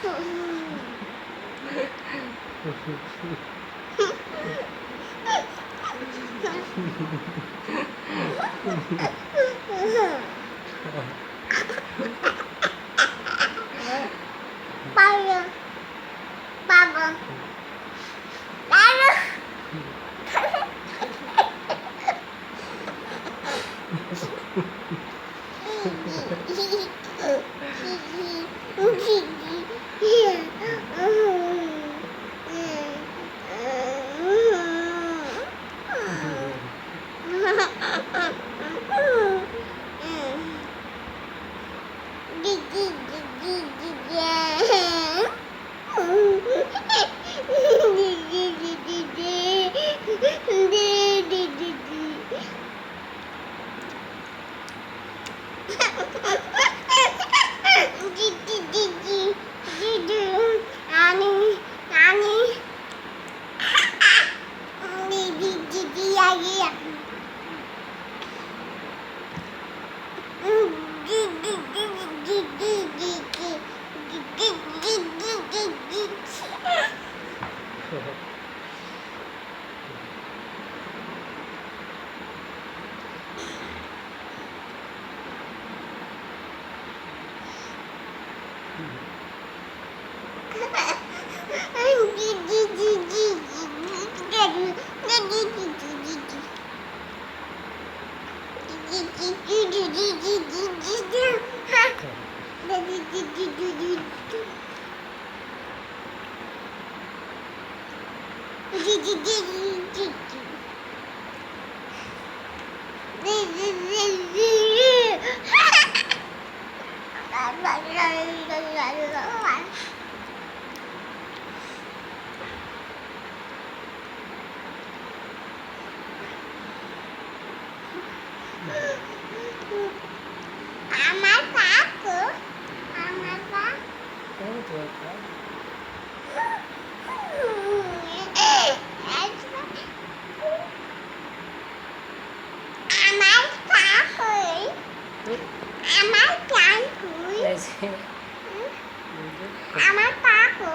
Baba. আমার কাকু আমার আমার কাকু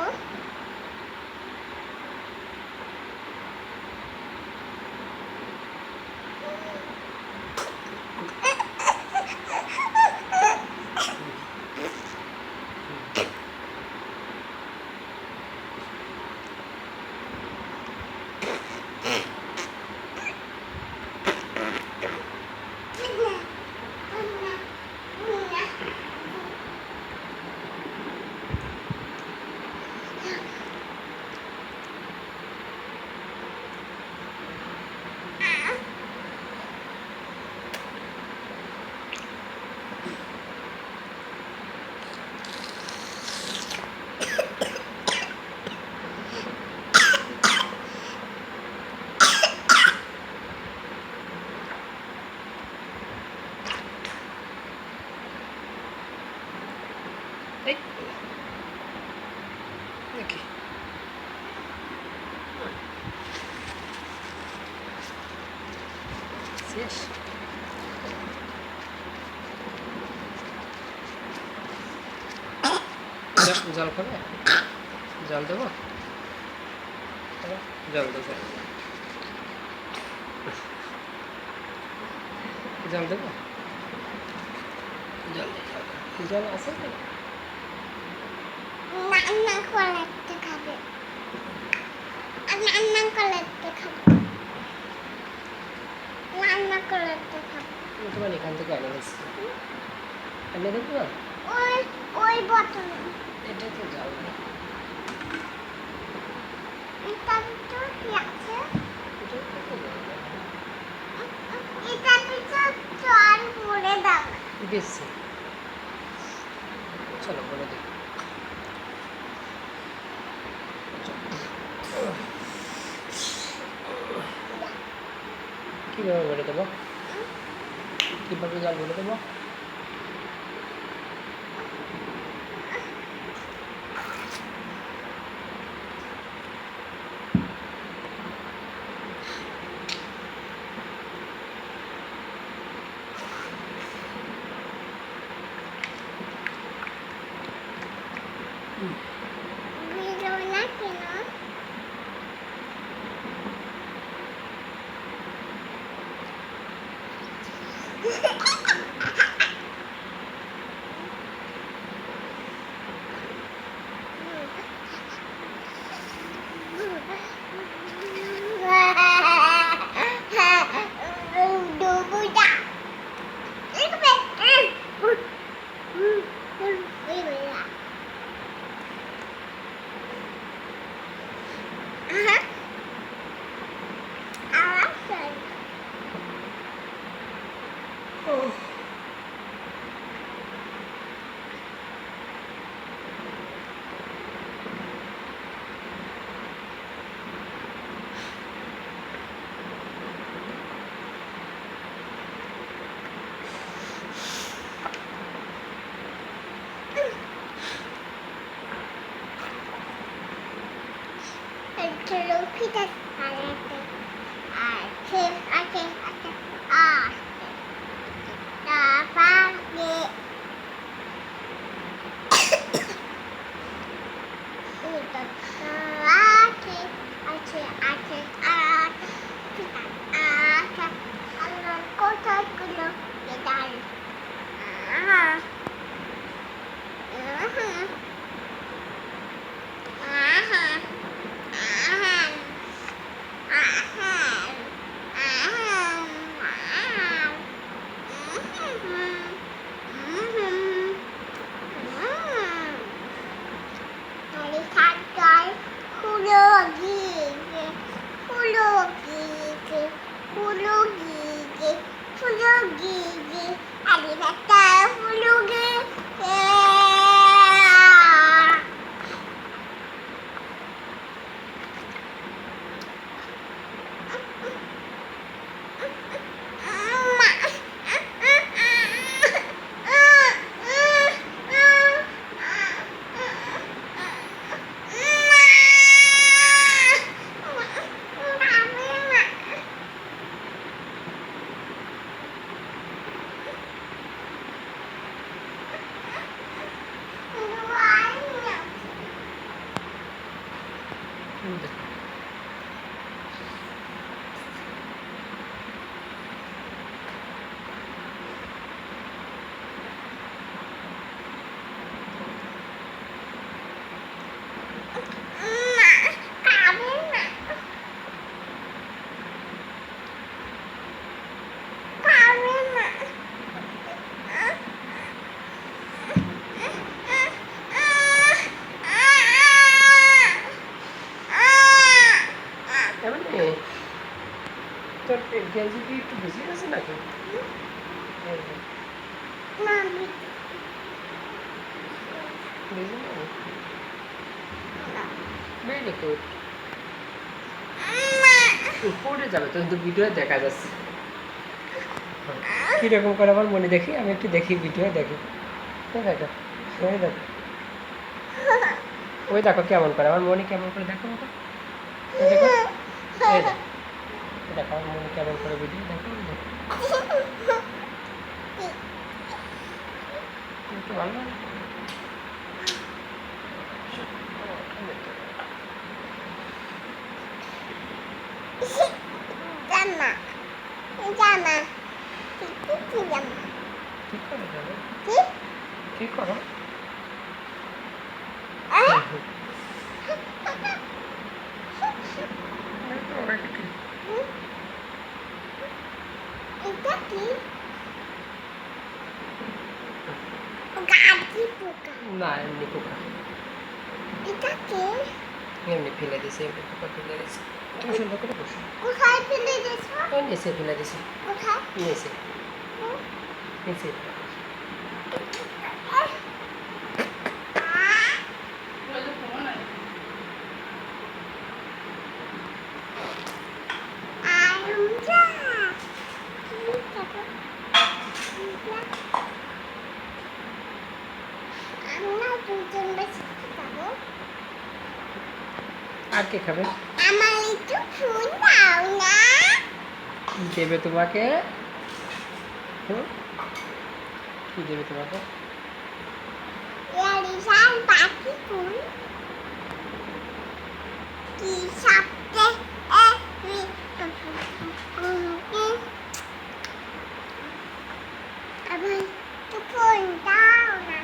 Okay. Yes. জল খাবে? জল দেবো? জল দেবো। জল দেবো? জল আছে তো? রান্না করতে খাবে রান্না করতে খাবে রান্না করতে খাবে তোমার এখান থেকে এনে গেছি এনে দেবো ওই ওই বোতল এটা তো জল নেই এটা তো কি আছে এটা তো জল নেই এটা তো জল ভরে দাও বেশি চলো বলে দিই কীভাবে বলে দেবো কীভাবে জল বলে দেবো আসলে ফিতে আছে আছে আছে আছে আছে তারপরে এটা আছে আছে আছে আছে আছে আমার কোথায় গুলো এটা তোর গেঞ্জি কি একটু বেশি আছে নাকি? বেশি না? Very good. পড়ে যাবে তো, কিন্তু ভিডিও দেখা যাচ্ছে কিরকম করে আমার মনে দেখি, আমি একটু দেখি ভিডিও দেখি। দেখো ওই দেখো, ওই দেখো কেমন করে আমার মনে, কেমন করে দেখো দেখো দেখো, এই দেখো দেখো আমার মনে কেমন করে ভিডিও দেখো দেখো। একটু ভালো লাগে। জামা জামা কি জামা ঠিক করে যাবে, কি ঠিক করো। এটা কি গাড়ি পোকা না এমনি পোকা, এটা কি এমনি ফেলে দিছে, এমনি পোকা ফেলে দিছে। তুমি সুন্দর করে বসো। কোথায় ফেলে দিয়েছো ওই নিচে ফেলে দিছে, কোথায় নিচে নিচে। আর কে খাবে? আমার একটু ফুল দাও না দেবে তোমাকে। কি দেবে তোমাকে? বিশাল পাখি ফুল কি সাপতে আমার একটু ফুল দাও না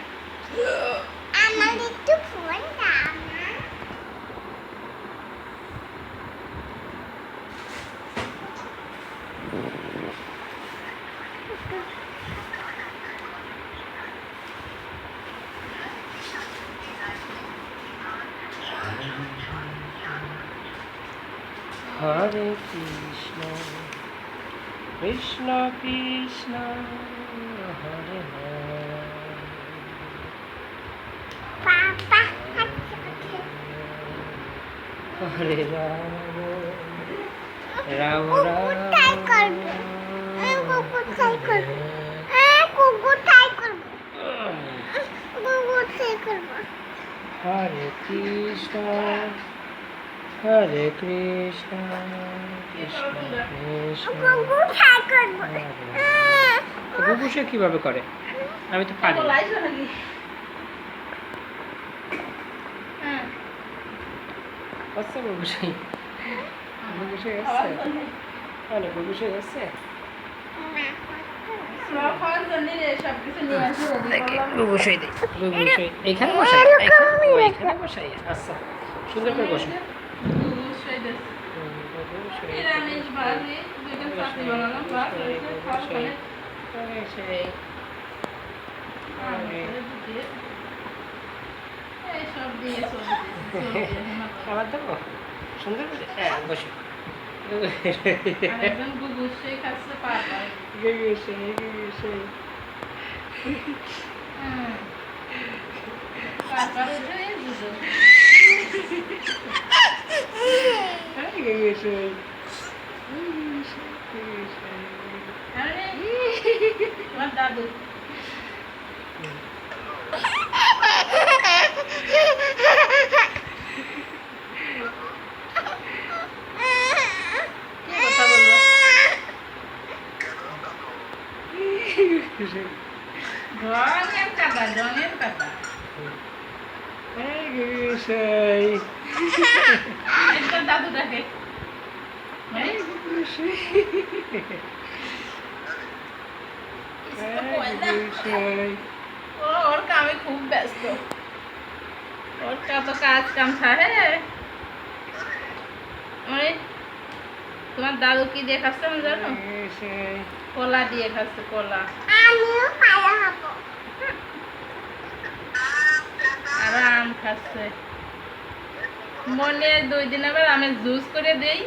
আমার একটু ফুল দাও না হরে কৃষ্ণ কৃষ্ণ কৃষ্ণ হরে হরে, পাপা হরে রাম রাম কোথায় রাম করবো কোথায় করবো কোথায় করবো কোথায় করবো হরে কৃষ্ণ হরে কৃষ্ণ কৃষ্ণ কৃষ্ণ গুগু খাই করবো হরে গুগু সে কিভাবে করে আমি তো পারি না। আচ্ছা গুগু সে আসছে মানে গুগু সে আসছে গুগু সে দিই গুগু সে এখানে বসাই এখানে বসাই আচ্ছা সুন্দর করে বসো খাবার দেবো সুন্দর করে হ্যাঁ বসো দাদু কথা বলবো জনের কথা একদম দাদুটাকে ওর কামে খুব ব্যস্ত ওর কত কাজ কাম থাকে তোমার দাদু কি দিয়ে খাচ্ছে আমি জানো কলা দিয়ে খাচ্ছে কলা আমিও ভালো হবো আর আম খাচ্ছে মনে 2 দিন আবার আমের জুস করে দেই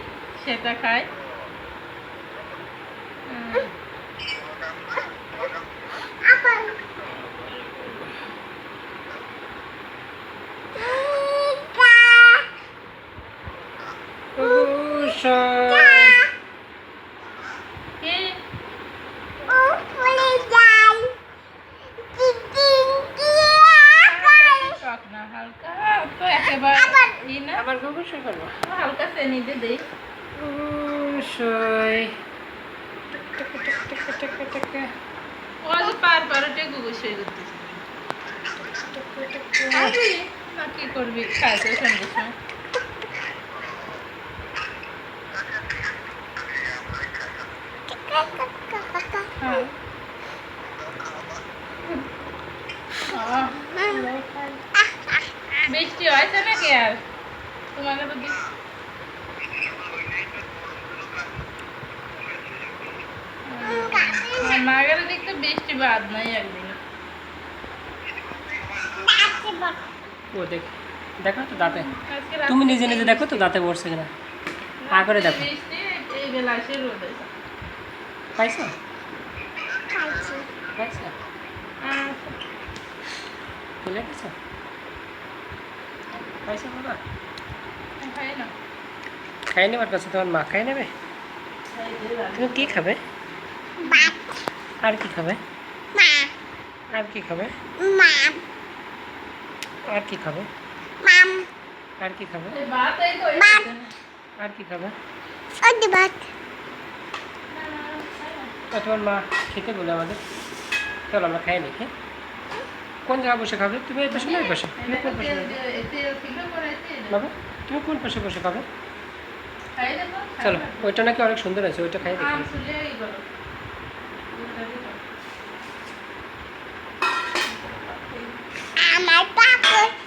সেটা খায় আবার কি ও ফুলে যাই টক না হালকা তো একেবারে ই না আবার গুগু সে করবো হালকা চেনি দিয়ে দেই ও যে পারোটে গুগু সই করতেছে না কি করবি খাইছে সন্ধ্যের সময় হ্যাঁ বৃষ্টি হয়েছে নাকি আর তোমাকে তো নাগের দিক তো বৃষ্টি বাদ নাই একদিন ও দেখ দেখো তো দাঁতে আজকে তুমি নিজে নিজে দেখো তো দাঁতে পড়ছে কিনা আ করে দেখো বৃষ্টি এই বেলা এসে রোদ হয়েছে পাইছো খাইছি পাইছো খুলে গেছো পাইছো বাবা খাই না খাই নেবার কাছে তোমার মা খাই নেবে তুমি কি খাবে ভাত আর কি খাবে মা আর কি খাবে মাম আর কি খাবে মাম আর কি খাবে এই ভাত এই তো আর কি খাবে ওই ভাত ও তোমার মা খেতে বলে আমাদের চলো আমরা খাই নাকি কোন জায়গায় বসে খাবে তুমি এই পাশে না এই পাশে তুমি কোন পাশে বাবা তুমি কোন পাশে বসে খাবে চলো ওইটা নাকি অনেক সুন্দর আছে ওইটা খাই দেখি আমার পাপড়